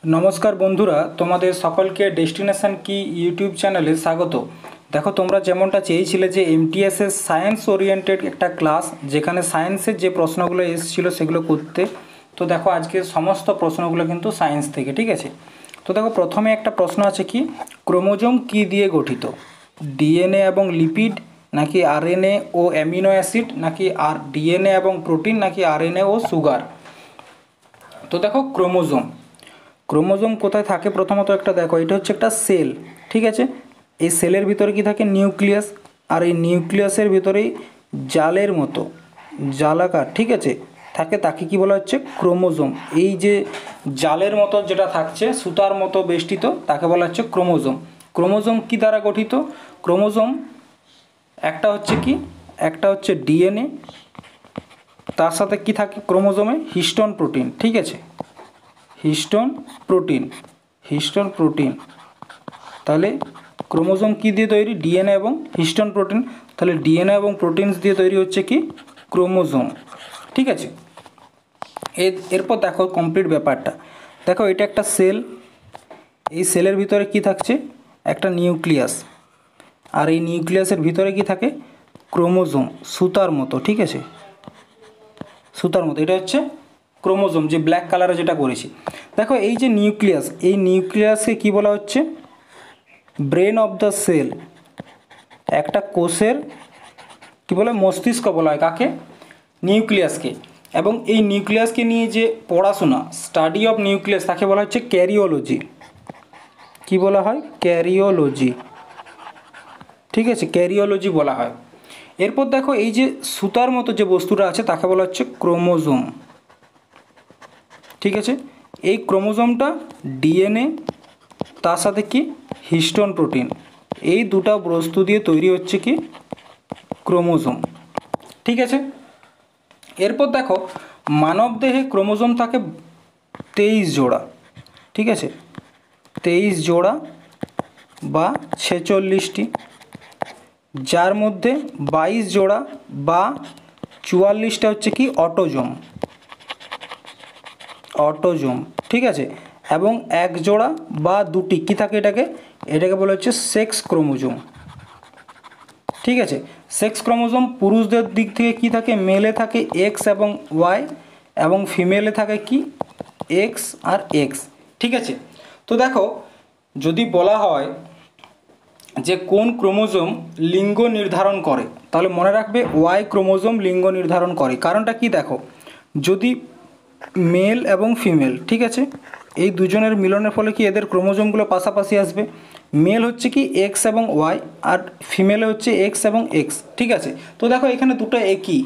नमस्कार बंधुरा तुम्हारे सकल के डेस्टिनेशन की यूट्यूब चैनले स्वागत। देखो तुम्हारा जेमनटा चेयेछिले जे एमटीएस सायन्स ओरिएंटेड एक क्लास जेखाने सायन्सের যে প্রশ্নগুলো এসেছিল সেগুলো করতে। তো দেখো আজকে সমস্ত প্রশ্নগুলো কিন্তু সায়েন্স থেকে, ঠিক আছে। তো দেখো প্রথমে একটা প্রশ্ন আছে কি ক্রোমোজোম কি দিয়ে গঠিত, ডিএনএ এবং লিপিড নাকি আরএনএ ও অ্যামিনো অ্যাসিড নাকি আর ডিএনএ এবং প্রোটিন নাকি আরএনএ ও সুগার। তো দেখো ক্রোমোজোম কোথায় থাকে প্রথমত একটা দেখো, এটা হচ্ছে একটা সেল, ঠিক আছে। এই সেলের ভিতরে কি থাকে নিউক্লিয়াস, আর এই নিউক্লিয়াসের ভিতরেই জালের মতো জালাকার, ঠিক আছে, থাকে, তাকে কি বলা হচ্ছে ক্রোমোজোম। এই যে জালের মতো যেটা থাকছে সুতার মতো বেষ্টিত তাকে বলা হচ্ছে ক্রোমোজোম। ক্রোমোজোম কি দ্বারা গঠিত? ক্রোমোজোম একটা হচ্ছে কি, একটা হচ্ছে ডিএনএ, তার সাথে কি থাকে ক্রোমোজোমে হিস্টোন প্রোটিন, ঠিক আছে, হিস্টোন প্রোটিন। তাহলে ক্রোমোজোম কি দিয়ে তৈরি? ডিএনএ এবং হিস্টোন প্রোটিন। তাহলে ডিএনএ এবং প্রোটিনস দিয়ে তৈরি হচ্ছে কি ক্রোমোজোম, ঠিক আছে। এরপর দেখো কমপ্লিট ব্যাপারটা দেখো, এটা একটা সেল, এই সেলের ভিতরে কি থাকছে একটা নিউক্লিয়াস, আর এই নিউক্লিয়াসের ভিতরে কি থাকে ক্রোমোজোম সুতার মতো, ঠিক আছে, সুতার মতো। এটা হচ্ছে ক্রোমোজোম, যে ব্ল্যাক কালারে যেটা করেছি। দেখো এই যে নিউক্লিয়াস, এই নিউক্লিয়াসকে কি বলা হচ্ছে ব্রেন অফ দ্য সেল, একটা কোষের কি বলে মস্তিষ্ক বলা হয় কাকে? নিউক্লিয়াসকে। এবং এই নিউক্লিয়াসকে নিয়ে যে পড়াশোনা স্টাডি অফ নিউক্লিয়াস তাকে বলা হচ্ছে ক্যারিওলজি। কি বলা হয়? ক্যারিওলজি, ঠিক আছে, ক্যারিওলজি বলা হয়। এরপর দেখো এই যে সুতার মতো যে বস্তুটা আছে তাকে বলা হচ্ছে ক্রোমোজোম, ঠিক আছে। এই ক্রোমোজোমটা ডিএনএ তার সাথে কি হিস্টোন প্রোটিন, এই দুটো বস্তু দিয়ে তৈরি হচ্ছে কি ক্রোমোজোম, ঠিক আছে। এরপর দেখো মানব দেহে ক্রোমোজোম থাকে 23 জোড়া, ঠিক আছে, 23 জোড়া বা 46টি, যার মধ্যে 22 জোড়া বা 44টা হচ্ছে কি অটোজোম, ঠিক আছে। এবং এক জোড়া বা দুটি কি থাকে এটাকে বলা হচ্ছে সেক্স ক্রোমোজোম, ঠিক আছে। সেক্স ক্রোমোজোম পুরুষদের দিক থেকে কি থাকে, মেলে থাকে এক্স এবং ওয়াই, এবং ফিমেলে থাকে কি এক্স আর এক্স, ঠিক আছে। তো দেখো যদি বলা হয় যে কোন ক্রোমোজোম লিঙ্গ নির্ধারণ করে, তাহলে মনে রাখবে ওয়াই ক্রোমোজোম লিঙ্গ নির্ধারণ করে। কারণটা কি দেখো, যদি মেল এবং ফিমেল, ঠিক আছে, এই দুজনের মিলনের ফলে কি এদের ক্রোমোজোমগুলো পাশাপাশি আসবে। মেল হচ্ছে কি এক্স এবং ওয়াই, আর ফিমেলে হচ্ছে এক্স এবং এক্স, ঠিক আছে। তো দেখো এখানে দুটো একই,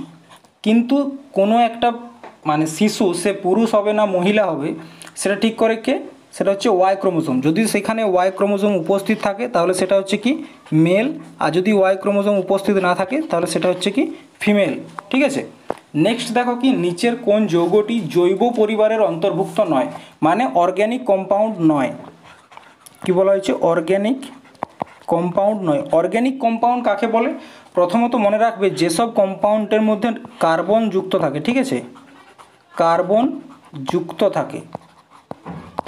কিন্তু কোনো একটা মানে শিশু সে পুরুষ হবে না মহিলা হবে সেটা ঠিক করে কে? সেটা হচ্ছে ওয়াই ক্রোমোজোম। যদি সেখানে ওয়াই ক্রোমোজোম উপস্থিত থাকে তাহলে সেটা হচ্ছে কি মেল, আর যদি ওয়াই ক্রোমোজোম উপস্থিত না থাকে তাহলে সেটা হচ্ছে কি ফিমেল, ঠিক আছে। নেক্সট দেখো কি নিচের কোন যৌগটি জৈব পরিবারের অন্তর্ভুক্ত নয়, মানে অর্গ্যানিক কম্পাউন্ড নয়। কি বলা হয়েছে? অর্গ্যানিক কম্পাউন্ড নয়। অর্গ্যানিক কম্পাউন্ড কাকে বলে? প্রথমত মনে রাখবে যেসব কম্পাউন্ডের মধ্যে কার্বন যুক্ত থাকে, ঠিক আছে, কার্বন যুক্ত থাকে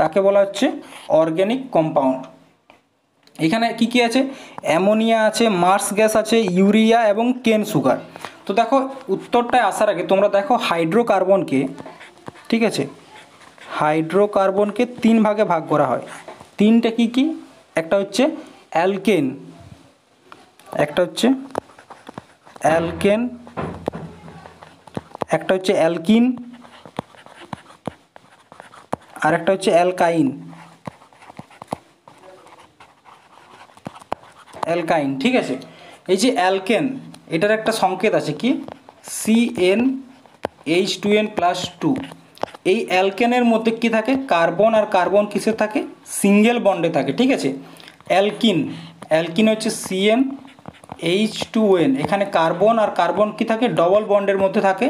তাকে বলা হচ্ছে অর্গ্যানিক কম্পাউন্ড। এখানে কি কি আছে? অ্যামোনিয়া আছে, মার্স গ্যাস আছে, ইউরিয়া এবং কেন সুগার। তো দেখো উত্তরটায় আসার আগে তোমরা দেখো হাইড্রোকার্বনকে, ঠিক আছে, হাইড্রোকার্বনকে 3 ভাগে ভাগ করা হয়। 3টে কি কি? একটা হচ্ছে অ্যালকেন, একটা হচ্ছে অ্যালকেন, একটা হচ্ছে অ্যালকিন, আর একটা হচ্ছে অ্যালকাইন, ঠিক আছে। এই যে অ্যালকেন এটার একটা সংকেত আছে কি CnH2n+2। এই অ্যালকেনের মধ্যে কি থাকে কার্বন, আর কার্বন কিসে থাকে সিঙ্গেল বন্ডে থাকে, ঠিক আছে। অ্যালকিন হচ্ছে CnH2n, এখানে কার্বন আর কার্বন কি থাকে ডবল বন্ডের মধ্যে থাকে।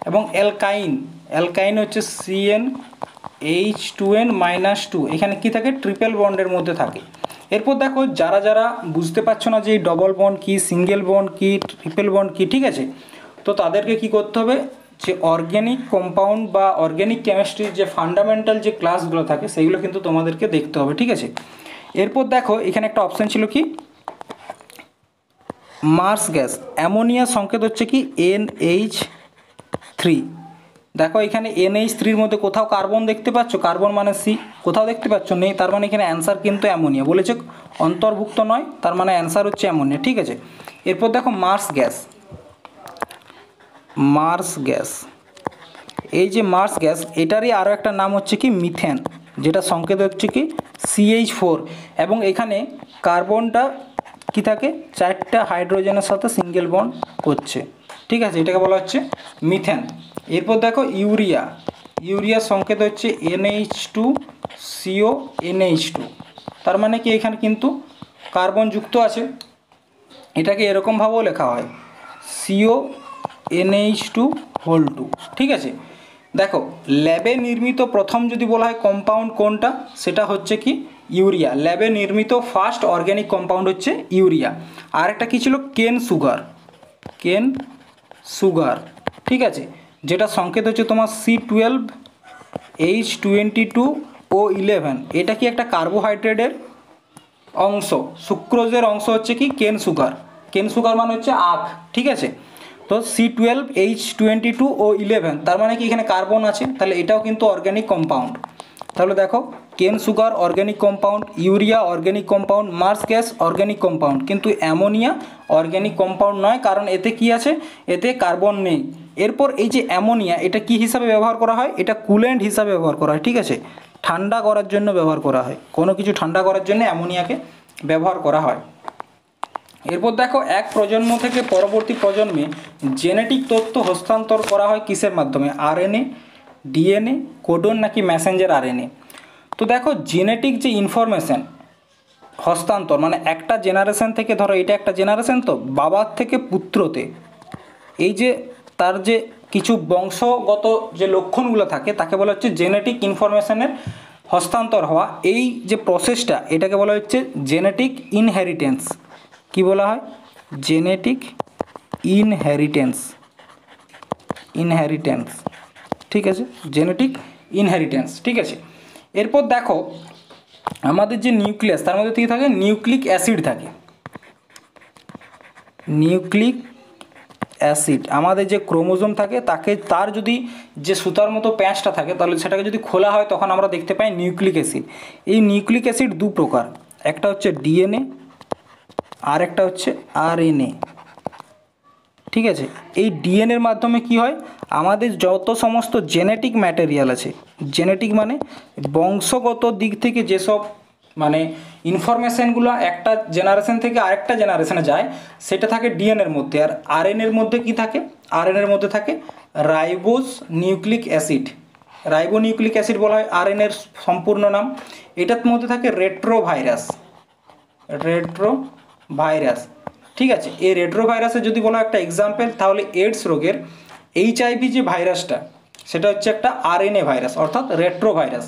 এবং অ্যালকাইন হচ্ছে CnH2n-2, এখানে কি থাকে ট্রিপল বন্ডের মধ্যে থাকে। এরপর দেখো যারা যারা বুঝতে পারছো না যে ডবল বন্ড কি, সিঙ্গেল বন্ড কি, ট্রিপল বন্ড কি, ঠিক আছে, তো তাদেরকে কি করতে হবে যে অর্গ্যানিক কম্পাউন্ড বা অর্গ্যানিক কেমিস্ট্রির যে ফান্ডামেন্টাল যে ক্লাসগুলো থাকে সেইগুলো কিন্তু তোমাদেরকে দেখতে হবে, ঠিক আছে। এরপর দেখো এখানে একটা অপশান ছিল কি, মার্স গ্যাস, অ্যামোনিয়া সংকেত হচ্ছে কি NH3। দেখো এখানে NH3-র মধ্যে কোথাও কার্বন দেখতে পাচ্ছ, কার্বন মানে C, কোথাও দেখতে পাচ্ছ নেই, তার মানে এখানে অ্যান্সার কিন্তু অ্যামোনিয়া, বলেছে অন্তর্ভুক্ত নয়, তার মানে অ্যান্সার হচ্ছে অ্যামোনিয়া, ঠিক আছে। এরপর দেখো মার্স গ্যাস, মার্স গ্যাস, এই যে মার্স গ্যাস এটারই আরও একটা নাম হচ্ছে কি মিথেন, যেটা সংকেত হচ্ছে কি CH4, এবং এখানে কার্বনটা কি থাকে, 4টা হাইড্রোজেনের সাথে সিঙ্গেল বন্ড করছে, ঠিক আছে, এটাকে বলা হচ্ছে মিথেন। এরপর দেখো ইউরিয়া, ইউরিয়ার সংকেত হচ্ছে NH2CO NH2, তার মানে কি এখানে কিন্তু কার্বন যুক্ত আছে, এটাকে এরকমভাবেও লেখা হয় CO NH2 ঠিক আছে। দেখো ল্যাবে নির্মিত প্রথম যদি বলা হয় কম্পাউন্ড কোনটা, সেটা হচ্ছে কি ইউরিয়া, ল্যাবে নির্মিত ফার্স্ট অর্গ্যানিক কম্পাউন্ড হচ্ছে ইউরিয়া। আর একটা কী ছিল, কেন সুগার, কেন সুগার, ঠিক আছে, যেটা সংকেত হচ্ছে তোমার C12H22O11, এটা কি একটা কার্বোহাইড্রেটের অংশ, সুক্রোজের অংশ হচ্ছে কি কেন সুগার, কেন সুগার মানে হচ্ছে আখ, ঠিক আছে। তো C12H22O11, তার মানে কি এখানে কার্বন আছে, তাহলে এটাও কিন্তু অর্গ্যানিক কম্পাউন্ড। তাহলে দেখো কেন sugar organic compound, urea organic compound, Mars gas organic compound, কিন্তু অ্যামোনিয়া অর্গ্যানিক কম্পাউন্ড নয়, কারণ এতে কি আছে, এতে কার্বন নেই। এরপর এই যে অ্যামোনিয়া, এটা কি হিসাবে ব্যবহার করা হয়, এটা কুলেন্ট হিসাবে ব্যবহার করা হয়, ঠিক আছে, ঠান্ডা করার জন্য ব্যবহার করা হয়, কোনো কিছু ঠান্ডা করার জন্য অ্যামোনিয়াকে ব্যবহার করা হয়। এরপর দেখো এক প্রজন্ম থেকে পরবর্তী প্রজন্মে জেনেটিক তথ্য হস্তান্তর করা হয় কিসের মাধ্যমে, RNA, DNA, কোডন নাকি মেসেঞ্জার RNA। তো দেখো জেনেটিক যে ইনফরমেশান হস্তান্তর মানে একটা জেনারেশন থেকে, ধরো এটা একটা জেনারেশন, তো বাবার থেকে পুত্রতে এই যে তার যে কিছু বংশগত যে লক্ষণগুলো থাকে তাকে বলা হচ্ছে জেনেটিক ইনফরমেশানের হস্তান্তর হওয়া, এই যে প্রসেসটা এটাকে বলা হচ্ছে জেনেটিক ইনহেরিটেন্স। কি বলা হয়, জেনেটিক ইনহেরিটেন্স, ইনহেরিটেন্স, ঠিক আছে, জেনেটিক ইনহেরিটেন্স, ঠিক আছে। এরপর দেখো আমাদের যে নিউক্লিয়াস, তার মধ্যে কী থাকে, নিউক্লিক অ্যাসিড থাকে, নিউক্লিক অ্যাসিড, আমাদের যে ক্রোমোজোম থাকে তাকে, তার যদি যে সুতার মতো প্যাঁচটা থাকে তাহলে সেটাকে যদি খোলা হয় তখন আমরা দেখতে পাই নিউক্লিক অ্যাসিড। এই নিউক্লিক অ্যাসিড দু প্রকার, একটা হচ্ছে DNA আর একটা হচ্ছে RNA, ঠিক আছে। এই ডিএনএর মাধ্যমে কি হয়, আমাদের যত সমস্ত জেনেটিক ম্যাটেরিয়াল আছে, জেনেটিক মানে বংশগত দিক থেকে যেসব মানে ইনফরমেশানগুলো একটা জেনারেশন থেকে আরেকটা জেনারেশনে যায় সেটা থাকে ডিএনএর মধ্যে। আর আরএনএর মধ্যে কি থাকে, আরএনএর মধ্যে থাকে ribose nucleic acid, ribo nucleic acid বলা হয় আরএনএর সম্পূর্ণ নাম। এটার মধ্যে থাকে রেট্রোভাইরাস, রেট্রোভাইরাস, ঠিক আছে। এই রেট্রোভাইরাসের যদি বলো একটা এক্সাম্পল, তাহলে এইডস রোগের HIV যে ভাইরাসটা সেটা হচ্ছে একটা RNA ভাইরাস, অর্থাৎ রেট্রোভাইরাস।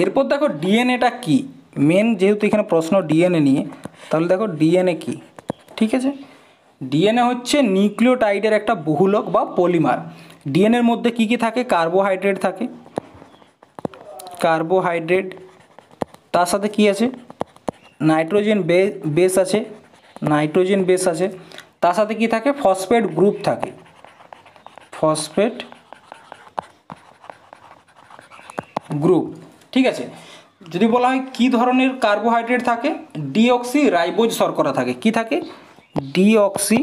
এরপর দেখো ডিএনএটা কি, মেন যেহেতু এখানে প্রশ্ন ডিএনএ নিয়ে, তাহলে দেখো ডিএনএ কি, ঠিক আছে। ডিএনএ হচ্ছে নিউক্লিওটাইডের একটা বহুলক বা পলিমার। ডিএনএর মধ্যে কি কি থাকে, কার্বোহাইড্রেট থাকে, কার্বোহাইড্রেট, তার সাথে কি আছে, নাইট্রোজেন বেস আছে, নাইট্রোজেন বেস আছে, তার সাথে কি থাকে, ফসফেট গ্রুপ থাকে, ফসফেট গ্রুপ, ঠিক আছে। যদি বলা হয় কী ধরনের কার্বোহাইড্রেট থাকে, ডিঅক্সি রাইবোজ শর্করা থাকে, কি থাকে, ডিঅক্সি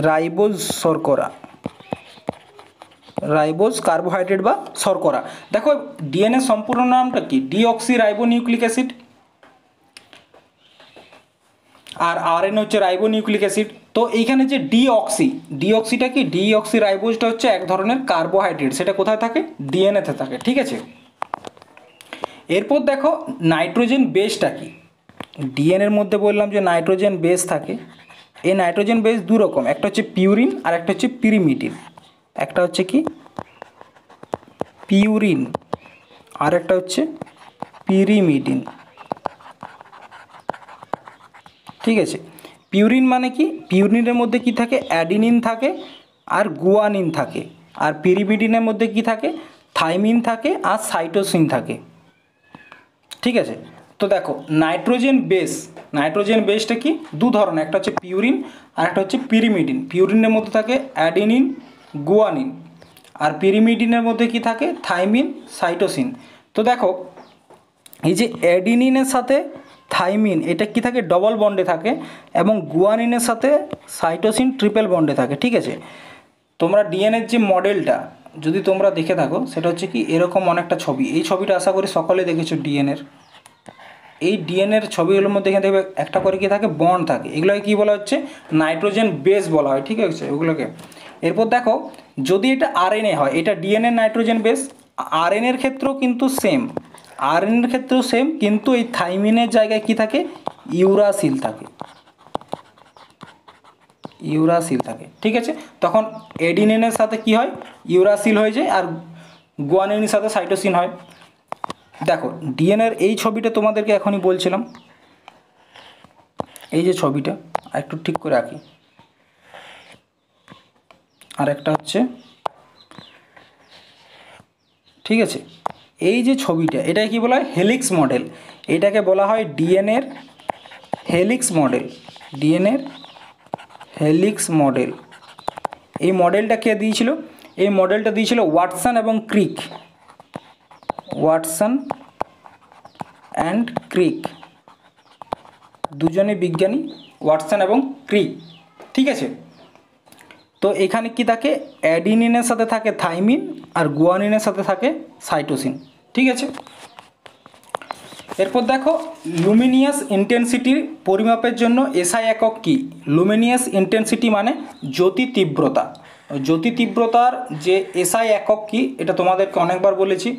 রাইবোজ শর্করা, রাইবোজ কার্বোহাইড্রেট বা শর্করা। দেখো ডিএনএ সম্পূর্ণ নামটা কি, ডিঅক্সি রাইবো নিউক্লিক অ্যাসিড, আর RNA হচ্ছে রাইবো নিউক্লিক অ্যাসিড। তো এইখানে যে ডিঅক্সিটা কি, ডিঅক্সি রাইবোজটা হচ্ছে এক ধরনের কার্বোহাইড্রেট, সেটা কোথায় থাকে, ডিএনএতে থাকে, ঠিক আছে। এরপর দেখো নাইট্রোজেন বেসটা কি, ডিএনএর মধ্যে বললাম যে নাইট্রোজেন বেস থাকে। এই নাইট্রোজেন বেস দু রকম, একটা হচ্ছে পিউরিন আর একটা হচ্ছে পিরিমিডিন, একটা হচ্ছে কি পিউরিন আর একটা হচ্ছে পিরিমিডিন, ঠিক আছে। পিউরিন মানে কি, পিউরিনের মধ্যে কি থাকে, অ্যাডিনিন থাকে আর গুয়ানিন থাকে। আর পিরিমিডিনের মধ্যে কি থাকে, থাইমিন থাকে আর সাইটোসিন থাকে। ঠিক আছে, তো দেখো নাইট্রোজেন বেসটা কি দু ধরনের, একটা হচ্ছে পিউরিন আর একটা হচ্ছে পিরিমিডিন। পিউরিনের মধ্যে থাকে অ্যাডিনিন, গুয়ানিন, আর পিরিমিডিনের মধ্যে কি থাকে, থাইমিন, সাইটোসিন। তো দেখো এই যে অ্যাডিনিনের সাথে থাইমিন এটা কি থাকে, ডবল বন্ডে থাকে, এবং গুয়ানিনের সাথে সাইটোসিন ট্রিপল বন্ডে থাকে। ঠিক আছে, তোমরা ডিএনএর যে মডেলটা যদি তোমরা দেখে থাকো সেটা হচ্ছে কি এরকম অনেকটা ছবি। এই ছবিটা আশা করি সকলে দেখেছো ডিএনএর। এই ডিএনএর ছবিগুলোর মধ্যে এখানে দেখবে একটা করে কি থাকে, বন্ড থাকে। এগুলোকে কী বলা হচ্ছে, নাইট্রোজেন বেস বলা হয়। ঠিক আছে, ওগুলোকে। এরপর দেখো যদি এটা আরএনএ হয়, এটা ডিএনএ নাইট্রোজেন বেস। আরএনএর ক্ষেত্রেও কিন্তু সেম, আরএনএর ক্ষেত্রেও সেম, কিন্তু এই থাইমিনের জায়গায় কি থাকে, ইউরাসিল থাকে, ইউরাসিল থাকে। ঠিক আছে, তখন এডিনিনের সাথে কি হয়, ইউরাসিল হয়ে যায়, আর গুয়ানিনের সাথে সাইটোসিন হয়। দেখো ডিএনএর এই ছবিটা তোমাদেরকে এখনই বলছিলাম, এই যে ছবিটা একটু ঠিক করে রাখি। আর একটা হচ্ছে, ঠিক আছে, এই যে ছবিটা এটাকে কি বলা হয়, হেলিক্স মডেল। এটাকে বলা হয় ডিএনএর হেলিক্স মডেল, ডিএনএর হেলিক্স মডেল। এই মডেলটা কে দিয়েছিল, এই মডেলটা দিয়েছিল ওয়াটসন এবং ক্রিক, ওয়াটসন অ্যান্ড ক্রিক, দুজনে বিজ্ঞানী, ওয়াটসন এবং ক্রিক। ঠিক আছে, তো এখানে কি থাকে, অ্যাডিনিনের সাথে থাকে থাইমিন আর গুয়ানিনের সাথে থাকে সাইটোসিন। ঠিক আছে, এরপর দেখো লুমিনিয়াস ইন্টেন্সিটির পরিমাপের জন্য এসআই একক কি। লুমিনিয়াস ইন্টেন্সিটি মানে জ্যোতি তীব্রতা। জ্যোতি তীব্রতার যে এসআই একক কি, এটা তোমাদেরকে অনেকবার বলেছি,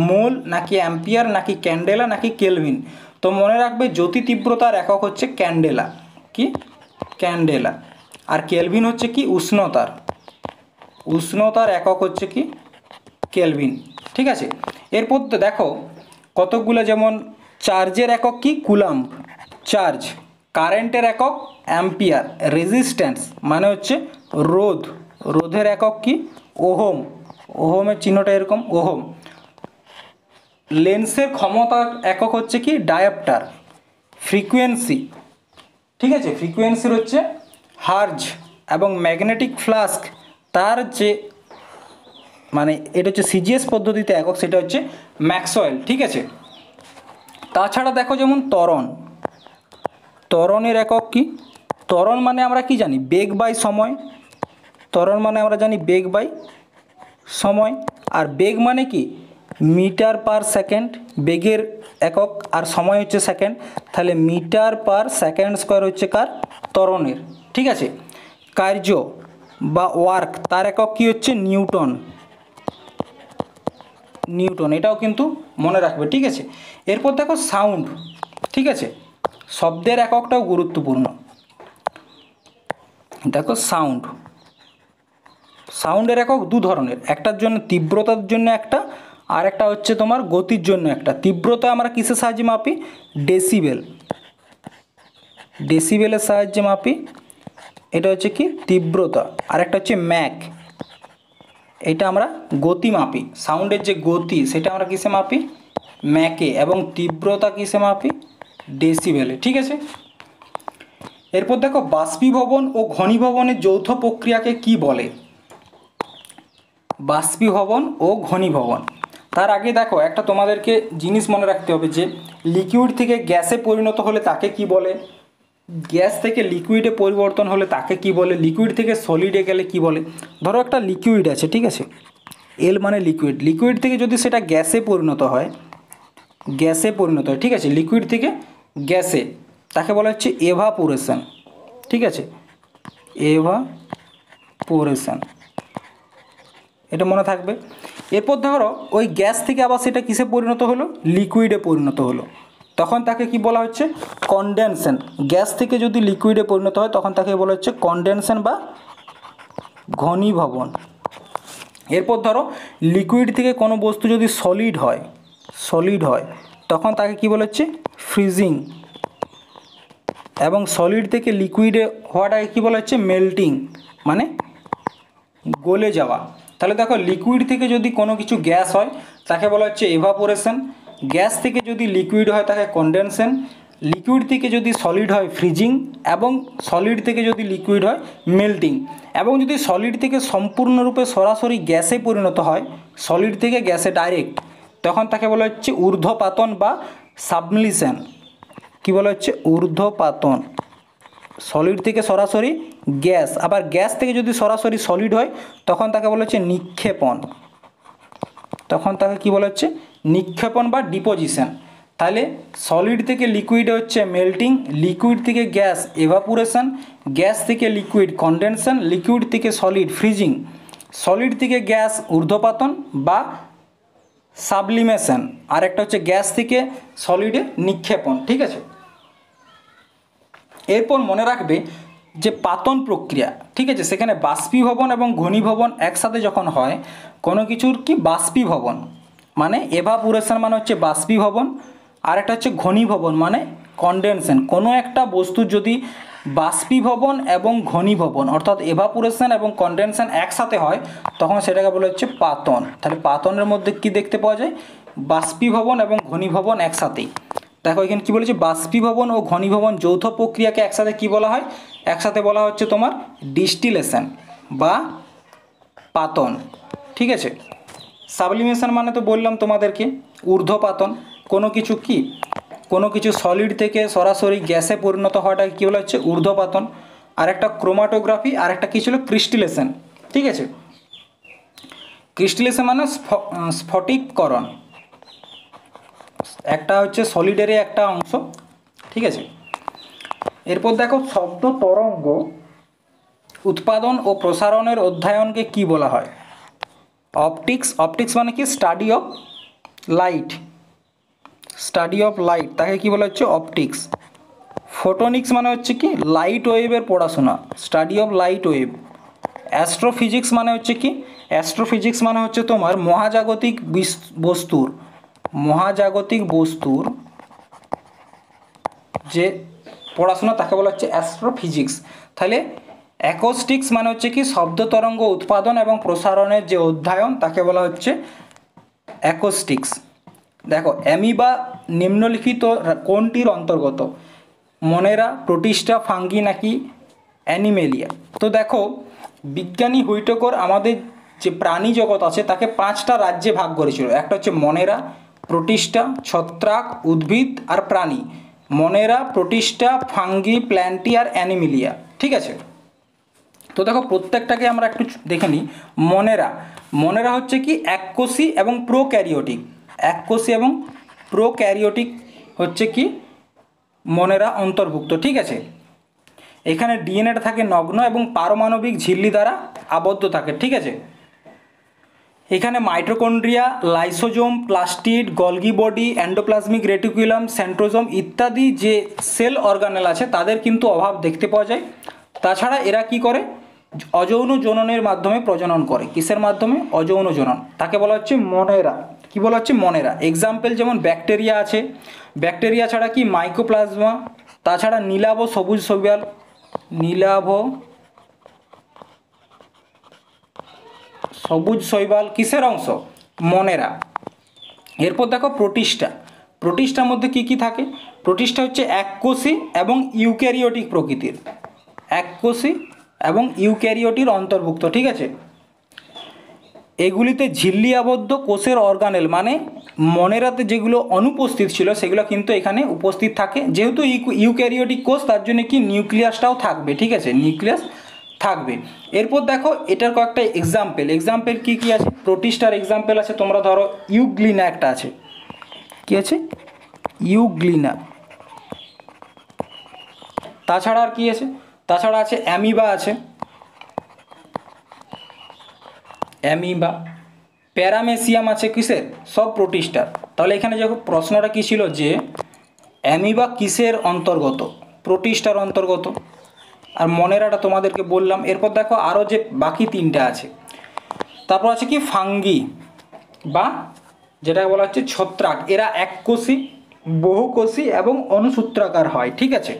মোল নাকি অ্যাম্পিয়ার নাকি ক্যান্ডেলা নাকি কেলভিন। তো মনে রাখবে জ্যোতি তীব্রতার একক হচ্ছে ক্যান্ডেলা, কি ক্যান্ডেলা। আর কেলভিন হচ্ছে কি উষ্ণতার, উষ্ণতার একক হচ্ছে কি কেলভিন। ঠিক আছে, এরপর তো দেখো কতকগুলো, যেমন চার্জের একক কি কুলাম্ব, চার্জ। কারেন্টের একক অ্যাম্পিয়ার। রেজিস্ট্যান্স মানে হচ্ছে রোধ, রোধের একক কি ওহম, ওহমের চিহ্নটা এরকম ওহম। লেন্সের ক্ষমতার একক হচ্ছে কি ডায়াপ্টার। ফ্রিকোয়েন্সি, ঠিক আছে, ফ্রিকোয়েন্সির হচ্ছে হার্জ। এবং ম্যাগনেটিক ফ্লাস্ক তার যে মানে এটা হচ্ছে সিজিএস পদ্ধতিতে একক, সেটা হচ্ছে ম্যাক্সওয়েল। ঠিক আছে, তাছাড়া দেখো যেমন ত্বরণ, ত্বরণের একক কি, ত্বরণ মানে আমরা কি জানি, বেগ বাই সময়। ত্বরণ মানে আমরা জানি বেগ বাই সময়। আর বেগ মানে কি মিটার পার সেকেন্ড, বেগের একক, আর সময় হচ্ছে সেকেন্ড, তাহলে মিটার পার সেকেন্ড স্কোয়ার হচ্ছে কার, ত্বরণের। ঠিক আছে, কার্য বা ওয়ার্ক তার একক কি হচ্ছে নিউটন, নিউটন, এটাও কিন্তু মনে রাখবে। ঠিক আছে, এরপর দেখো সাউন্ড। ঠিক আছে, শব্দের এককটাও গুরুত্বপূর্ণ। দেখো সাউন্ড, সাউন্ডের একক দু ধরনের, একটার জন্য তীব্রতার জন্য একটা, আর একটা হচ্ছে তোমার গতির জন্য একটা। তীব্রতা আমরা কিসের সাহায্যে মাপি, ডেসিবেল, ডেসিবেলের সাহায্যে মাপি, এটা হচ্ছে কি তীব্রতা। আর একটা হচ্ছে ম্যাক, এটা আমরা গতি মাপি। সাউন্ডের যে গতি সেটা আমরা কিসে মাপি, ম্যাকে, এবং তীব্রতা কিসে মাপি, ডেসিবেলে। ঠিক আছে, এরপর দেখো বাষ্পীভবন ও ঘনীভবনের যৌথ প্রক্রিয়াকে কি বলে, বাষ্পীভবন ও ঘনীভবন। তার আগে দেখো একটা তোমাদেরকে জিনিস মনে রাখতে হবে যে লিকুইড থেকে গ্যাসে পরিণত হলে তাকে কি বলে, গ্যাস থেকে লিকুইডে পরিবর্তন হলে তাকে কি বলে, লিকুইড থেকে সলিডে গেলে কি বলে। ধরো একটা লিকুইড আছে, ঠিক আছে, এল মানে লিকুইড, লিকুইড থেকে যদি সেটা গ্যাসে পরিণত হয়, গ্যাসে পরিণত হয়, ঠিক আছে, লিকুইড থেকে গ্যাসে, তাকে বলা হচ্ছে এভাপোরেশন। ঠিক আছে, এভাপোরেশন, এটা মনে থাকবে। এরপর ধরো ওই গ্যাস থেকে আবার সেটা কিসে পরিণত হলো, লিকুইডে পরিণত হলো, তখন তাকে কি বলা হচ্ছে কনডেনশন। গ্যাস থেকে যদি লিকুইডে পরিণত হয় তখন তাকে বলা হচ্ছে কনডেনশন বা ঘনীভবন। এরপর ধরো লিকুইড থেকে কোনো বস্তু যদি সলিড হয়, সলিড হয়, তখন তাকে কি বলা হচ্ছে ফ্রিজিং, এবং সলিড থেকে লিকুইডে হওয়াটাকে কী বলা হচ্ছে মেল্টিং, মানে গলে যাওয়া। তাহলে দেখো লিকুইড থেকে যদি কোনো কিছু গ্যাস হয় তাকে বলা হচ্ছে এভাপোরেশন, গ্যাস থেকে যদি লিকুইড হয় তাকে কনডেনশন, লিকুইড থেকে যদি সলিড হয় ফ্রিজিং, এবং সলিড থেকে যদি লিকুইড হয় মেল্টিং, এবং যদি সলিড থেকে সম্পূর্ণরূপে সরাসরি গ্যাসে পরিণত হয়, সলিড থেকে গ্যাসে ডাইরেক্ট, তখন তাকে বলা হচ্ছে ঊর্ধ্বপাতন বা সাবমিশন। কী বলা হচ্ছে? ঊর্ধ্বপাতন। সলিড থেকে সরাসরি গ্যাস, আবার গ্যাস থেকে যদি সরাসরি সলিড হয় তখন তাকে বলা হচ্ছে নিক্ষেপণ, তখন তাকে কী বলা হচ্ছে? নিক্ষেপণ বা ডিপোজিশন। তাহলে সলিড থেকে লিকুইড হচ্ছে মেল্টিং, লিকুইড থেকে গ্যাস এভাপোরেশন, গ্যাস থেকে লিকুইড কনডেনশন, লিকুইড থেকে সলিড ফ্রিজিং, সলিড থেকে গ্যাস ঊর্ধ্বপাতন বা সাবলিমেশন, আর একটা হচ্ছে গ্যাস থেকে সলিডে নিক্ষেপণ। ঠিক আছে, এরপর মনে রাখবে যে পাতন প্রক্রিয়া, ঠিক আছে, সেখানে বাষ্পীভবন এবং ঘনীভবন একসাথে যখন হয়, কোনো কিছুর কি বাষ্পীভবন মানে এভাপোরেশন মানে হচ্ছে বাষ্পীভবন, আর একটা হচ্ছে ঘনীভবন মানে কনডেনশন। কোনো একটা বস্তুর যদি বাষ্পীভবন এবং ঘনীভবন অর্থাৎ এভাপোরেশন এবং কনডেনশন একসাথে হয় তখন সেটাকে বলা হচ্ছে পাতন। তাহলে পাতনের মধ্যে কি দেখতে পাওয়া যায়? বাষ্পীভবন এবং ঘনীভবন একসাথেই। দেখো এখানে কী বলেছে? বাষ্পীভবন ও ঘনীভবন যৌথ প্রক্রিয়াকে একসাথে কি বলা হয়? একসাথে বলা হচ্ছে তোমার ডিস্টিলেশন বা পাতন। ঠিক আছে, সাবলিমেশন মানে তো বললাম তোমাদেরকে ঊর্ধ্বপাতন। কোনো কিছু কি, কোনো কিছু সলিড থেকে সরাসরি গ্যাসে পরিণত হওয়াটাকে কী বলা হচ্ছে? ঊর্ধ্বপাতন। আর একটা ক্রোমাটোগ্রাফি, আর একটা কী ছিল? ক্রিস্টিলেশন। ঠিক আছে, ক্রিস্টিলেশন মানে স্ফটিককরণ, একটা হচ্ছে সলিডেরই একটা অংশ। ঠিক আছে, এরপর দেখো শব্দ তরঙ্গ উৎপাদন ও প্রসারণের অধ্যয়নকে কি বলা হয়? অপটিক্স। অপটিক্স মানে কি? Study of light, study of light, তাকে কি বলা হচ্ছে? অপটিক্স। ফোটোনিক্স মানে হচ্ছে কি? লাইট ওয়েভের পড়াশোনা, study of light wave. Astrophysics মানে হচ্ছে কি? অ্যাস্ট্রোফিজিক্স মানে হচ্ছে তোমার মহাজাগতিক বস্তুর যে পড়াশোনা তাকে বলা হচ্ছে অ্যাস্ট্রোফিজিক্স। তাহলে অ্যাকোস্টিক্স মানে হচ্ছে কি? শব্দ তরঙ্গ উৎপাদন এবং প্রসারণের যে অধ্যয়ন তাকে বলা হচ্ছে অ্যাকোস্টিক্স। দেখো অ্যামিবা নিম্নলিখিত কোনটির অন্তর্গত? মনেরা, প্রোটিস্টা, ফাঙ্গি নাকি অ্যানিমেলিয়া? তো দেখো বিজ্ঞানী হুইটেকার আমাদের যে প্রাণী জগৎ আছে তাকে 5টা রাজ্যে ভাগ করেছিল। একটা হচ্ছে মনেরা, প্রোটিস্টা, ছত্রাক, উদ্ভিদ আর প্রাণী। মনেরা, প্রোটিস্টা, ফাঙ্গি, প্ল্যান্টি আর অ্যানিমেলিয়া। ঠিক আছে, তো দেখো প্রত্যেকটাকে আমরা একটু দেখে নিই। মনেরা হচ্ছে কি? এককোষী এবং প্রোক্যারিওটিক। এককোষী এবং প্রোক্যারিওটিক হচ্ছে কি মনেরা অন্তর্ভুক্ত। ঠিক আছে, এখানে ডিএনএটা থাকে নগ্ন এবং পারমাণবিক ঝিল্লি দ্বারা আবদ্ধ থাকে। ঠিক আছে, এখানে mitochondria, lysosome, plastid, Golgi body, endoplasmic reticulum, centrosome ইত্যাদি যে সেল অর্গানেল আছে তাদের কিন্তু অভাব দেখতে পাওয়া যায়। তাছাড়া এরা কি করে? অযৌন জননের মাধ্যমে প্রজনন করে। কিসের মাধ্যমে? অযৌন জনন, তাকে বলা হচ্ছে মনেরা। কি বলা হচ্ছে? মনেরা। এক্সাম্পল যেমন ব্যাকটেরিয়া আছে, ব্যাকটেরিয়া ছাড়া কি মাইকোপ্লাজমা, তাছাড়া নীলাভ সবুজ শৈবাল, নীলাভ সবুজ শৈবাল কিসের অংশ? মনেরা। এরপর দেখো প্রোটিস্টা। প্রোটিস্টার মধ্যে কি কি থাকে? প্রোটিস্টা হচ্ছে এককোষী এবং ইউক্যারিওটিক প্রকৃতির, এককোষী এবং ইউক্যারিওটির অন্তর্ভুক্ত। ঠিক আছে, এগুলিতে ঝিল্লি আবদ্ধ কোষের অর্গানেল মানে মনেরাতে যেগুলো অনুপস্থিত ছিল সেগুলো কিন্তু এখানে উপস্থিত থাকে। যেহেতু ইউক্যারিওটিক কোষ তার জন্য কি নিউক্লিয়াসটাও থাকবে। ঠিক আছে, নিউক্লিয়াস থাকবে। এরপর দেখো এটার কয়েকটা এক্সাম্পল কি কি আছে? প্রোটিস্টার এক্সাম্পল আছে, তোমরা ধরো ইউগ্লিনা একটা আছে। কি আছে? ইউগ্লিনা। তাছাড়া আর কি আছে? তাছাড়া আছে অ্যামিবা আছে, অ্যামিবা। প্যারামেসিয়াম আছে কিসের? সব প্রোটিস্টার। তাহলে এখানে যখন প্রশ্নটা কী ছিল যে অ্যামিবা কিসের অন্তর্গত? প্রোটিস্টার অন্তর্গত। আর মনেরাটা তোমাদেরকে বললাম। এরপর দেখো আরও যে বাকি 3টা আছে। তারপর আছে কি ফাঙ্গি বা যেটা বলা হচ্ছে ছত্রাক। এরা এককোষী, বহুকোষী এবং অনুসূত্রাকার হয়। ঠিক আছে,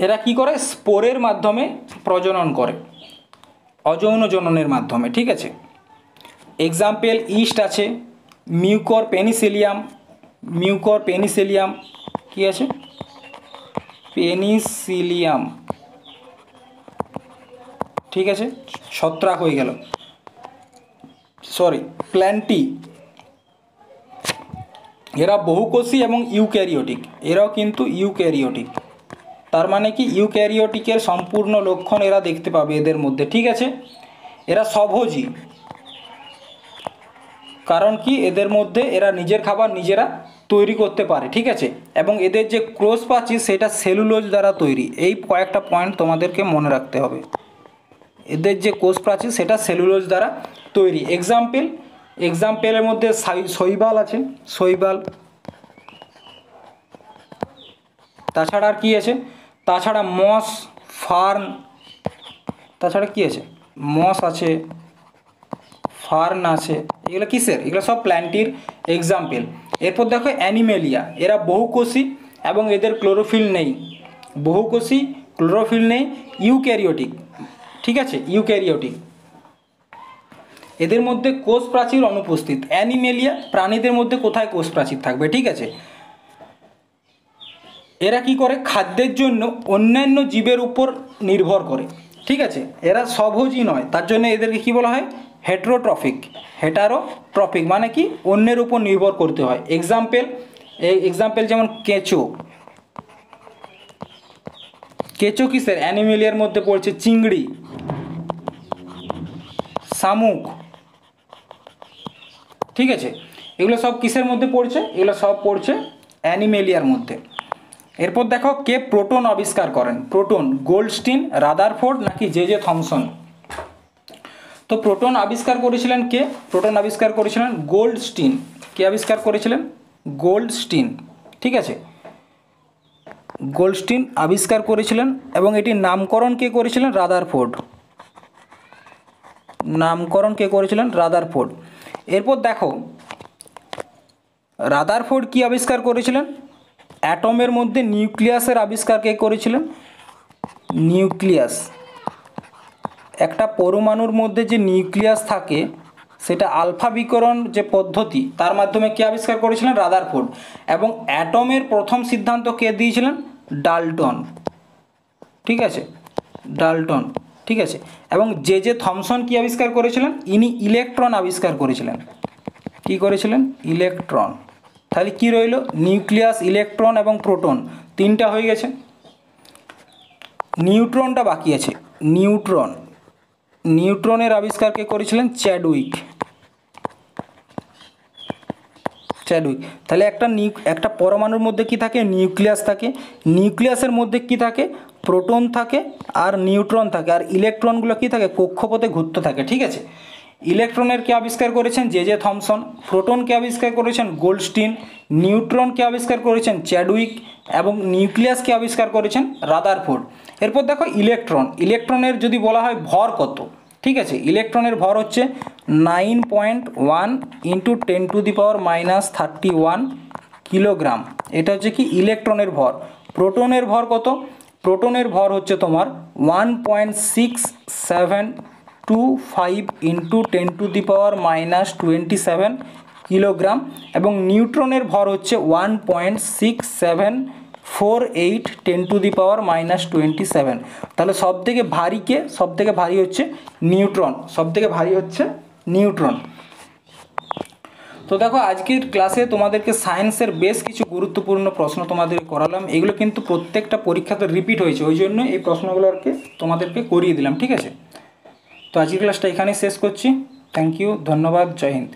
এরা কি করে, স্পোরের মাধ্যমে প্রজনন করে, অযৌন জননের মাধ্যমে, ঠিক আছে। এক্সাম্পল ইস্ট আছে, মিউকর পেনিসিলিয়াম, কি আছে, পেনিসিলিয়াম, ঠিক আছে, ছত্রাক হয়ে গেল, সরি প্ল্যান্টি, এরা বহুকোষী এবং ইউক্যারিওটিক, এরাও কিন্তু ইউক্যারিওটিক। তার মানে কি, ইউক্যারিওটিকের সম্পূর্ণ লক্ষণ এরা দেখতে পাবে এদের মধ্যে, ঠিক আছে। এরা স্বভোজী, কারণ কি এদের মধ্যে এরা নিজের খাবার নিজেরা তৈরি করতে পারে, ঠিক আছে। এবং এদের যে ক্লোজ প্রাচীর সেটা সেলুলোজ দ্বারা তৈরি, এই কয়েকটা পয়েন্ট তোমাদেরকে মনে রাখতে হবে। এদের যে কোষ প্রাচীর সেটা সেলুলোজ দ্বারা তৈরি। এক্সাম্পলের মধ্যে শৈবাল আছে, শৈবাল, তাছাড়া আর কি আছে, তাছাড়া মস, ফার্ন, তাছাড়া কি আছে, মস আছে, ফার্ন আছে, এগুলো কিসের, এগুলো সব প্ল্যান্টির এক্সাম্পল। এরপর দেখো অ্যানিমেলিয়া, এরা বহুকোষী এবং এদের ক্লোরোফিল নেই, বহুকোষী, ক্লোরোফিল নেই, ইউক্যারিওটিক, ঠিক আছে, ইউক্যারিওটিক। এদের মধ্যে কোষ প্রাচীর অনুপস্থিত। অ্যানিমেলিয়া প্রাণীদের মধ্যে কোথায় কোষ প্রাচীর থাকবে, ঠিক আছে। এরা কি করে, খাদ্যের জন্য অন্যান্য জীবের উপর নির্ভর করে, ঠিক আছে। এরা স্বভোজী নয়, তার জন্য এদেরকে কি বলা হয়, হেটারোট্রফিক, মানে কি অন্যের উপর নির্ভর করতে হয়। এক্সাম্পল যেমন কেঁচো কিসের, অ্যানিমেলিয়ার মধ্যে পড়ছে, চিংড়ি, শামুক, ঠিক আছে। এগুলো সব কিসের মধ্যে পড়ছে, এগুলো সব পড়ছে অ্যানিমেলিয়ার মধ্যে। এরপর দেখো কে প্রোটন আবিষ্কার করেন, প্রোটন, গোল্ডস্টিন, রাদারফোর্ড নাকি জে থমসন। তো প্রোটন আবিষ্কার করেছিলেন কে, প্রোটন আবিষ্কার করেছিলেন গোল্ডস্টিন। কে আবিষ্কার করেছিলেন, গোল্ডস্টিন, ঠিক আছে, গোল্ডস্টিন আবিষ্কার করেছিলেন। এবং এটির নামকরণ কে করেছিলেন, রাদারফোর্ড, নামকরণ কে করেছিলেন, রাদারফোর্ড। এরপর দেখো রাদারফোর্ড কি আবিষ্কার করেছিলেন, অ্যাটমের মধ্যে নিউক্লিয়াসের আবিষ্কার কে করেছিলেন, নিউক্লিয়াস, একটা পরমাণুর মধ্যে যে নিউক্লিয়াস থাকে সেটা আলফা বিকরণ যে পদ্ধতি তার মাধ্যমে কে আবিষ্কার করেছিলেন, রাদারফোর্ড। এবং অ্যাটমের প্রথম সিদ্ধান্ত কে দিয়েছিলেন, ডাল্টন, ঠিক আছে, ডাল্টন, ঠিক আছে। এবং জে থমসন কি আবিষ্কার করেছিলেন, ইনি ইলেকট্রন আবিষ্কার করেছিলেন। কি করেছিলেন, ইলেকট্রন। তাহলে কি রইল, নিউক্লিয়াস, ইলেকট্রন এবং প্রোটন, তিনটা হয়ে গেছে। নিউট্রনটা বাকি আছে, নিউট্রনের আবিষ্কার কে করেছিলেন, চ্যাডউইক। তাহলে একটা পরমাণুর মধ্যে কি থাকে, নিউক্লিয়াস থাকে, নিউক্লিয়াসের মধ্যে কি থাকে, প্রোটন থাকে আর নিউট্রন থাকে, আর ইলেকট্রনগুলো কি থাকে, কক্ষপথে ঘুরতে থাকে, ঠিক আছে। ইলেকট্রনের কে আবিষ্কার করেছেন, জে থমসন, প্রোটনকে আবিষ্কার করেছেন গোল্ডস্টিন, নিউট্রনকে আবিষ্কার করেছেন চ্যাডউইক এবং নিউক্লিয়াসকে আবিষ্কার করেছেন রাদারফোর্ড। এরপর দেখো ইলেকট্রনের যদি বলা হয় ভর কত, ঠিক আছে, ইলেকট্রনের ভর হচ্ছে 9.1 × 10⁻³ কিলোগ্রাম, এটা হচ্ছে কি ইলেকট্রনের ভর। প্রোটনের ভর কত, প্রোটনের ভর হচ্ছে তোমার 1.6725 × 10⁻27 কিলোগ্রাম এবং নিউট্রনের ভর হচ্ছে 1.6748 10⁻27। তাহলে সবথেকে ভারী কে, সবথেকে ভারী হচ্ছে নিউট্রন, সবথেকে ভারী হচ্ছে নিউট্রন। তো দেখো আজকের ক্লাসে তোমাদেরকে সায়েন্সের বেশ কিছু গুরুত্বপূর্ণ প্রশ্ন তোমাদের করালাম, এগুলো কিন্তু প্রত্যেকটা পরীক্ষাতে রিপিট হয়েছে, ওই জন্য এই প্রশ্নগুলোকে তোমাদেরকে করিয়ে দিলাম, ঠিক আছে। তো আজকের ক্লাসটা এখানেই শেষ করছি। থ্যাংক ইউ, ধন্যবাদ, জয় হিন্দ।